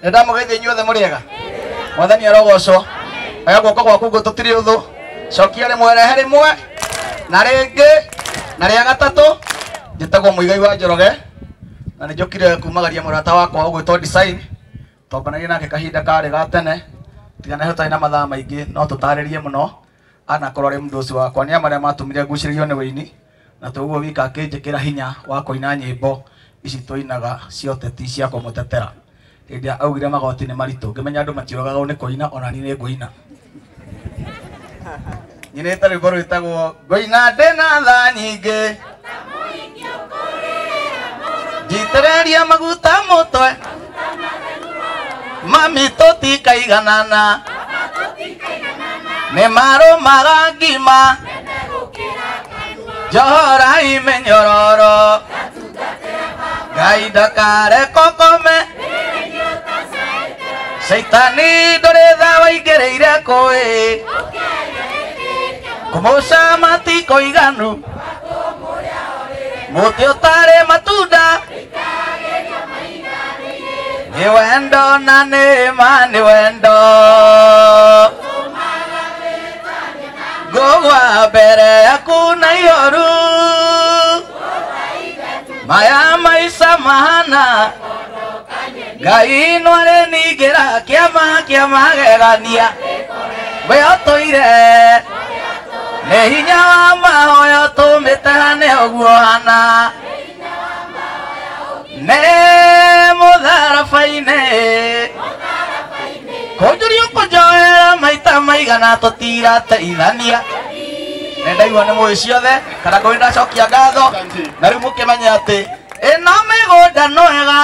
ndamugeithia inyuothe muriega mwathani arogocwo aya guoko gwaku gututiri uthu cokia rimwe rehe rimwe na ringi na ria gatatu njitagwo Muigai wa Njoroge na nĩ njokire kumagaria mũrata wakwa ũgwĩtwo Design twambanagia nake kahinda karĩ ga tene tigana hĩtari na mathaa maingĩ no tũtarĩrie mũno anakorwo arĩ mũndũ ũcio wakwa nĩ marĩa matũmire ngucĩrĩrio nĩ wĩini na toguo wika akĩnjĩkĩra hinya wa kũina nyĩmbo ici tũinaga cia ũteti cia kũmũtetera hĩndĩ ĩrĩa augire magoti nĩ maritũ ngĩmenya andũ matiũragagwo nĩ kũina ona niĩ nĩ ngũina nyinĩte rwĩmbo rwĩtagwo ngũina ndĩna tha nyingĩ njitĩrĩria maguta mũtwe mami tũtikaiganana nĩ marũmaga ngima njohorai mĩnyororo Ngai ndakare kokome Saitani ndũrĩ tha waingĩrĩire kũĩ kũmũca matiko iganu mũtĩ ũtarĩ matunda nĩ wendo na nĩ ma nĩ wendo ngũgwa mbere yaku na ihoru maya maica mahana Ngai no areningĩra kĩama kĩa magegania we ũtũire nĩ hinya wa mahoya tũmĩtehane ũguo hana nĩ mũtharabainĩ kũnjũrio kũnjoera maita maigana tũtirateithania nĩ ndaigua nĩ mũĩ ciothe kana kũrĩ ndacokia ngatho na rĩu mũkĩmenya atĩ ĩno mĩgũnda nwega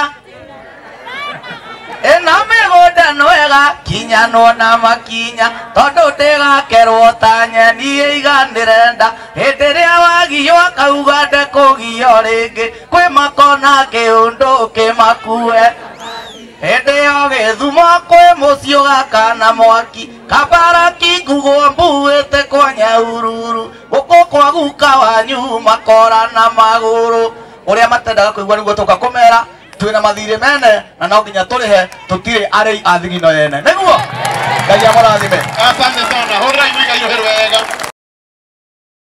ĩno mĩgũnda nwega kinyanwo na makinya tondũ ndĩgakerwo ta nyeni ĩiganĩre nda hĩndĩ ĩrĩa wagio akauga ndekũgio rĩngĩ kwĩ makona kĩũndũ kĩmakue hĩndĩ ĩyo gĩthumo kwĩ mũciĩ ũgakana mwaki kambaraki ngugwo mbuĩte kwa Nyahururu gũkũ kwa guka wanyu makora na magũrũ ũrĩa matendaga kũigua nĩguo tũka kũmera twĩna mathirĩ mene na no nginya tũrĩhe tũtirĩ arĩ a thigino yene nĩguo Ngai amũrathime. Asante sana. Hũrai Muigai wega.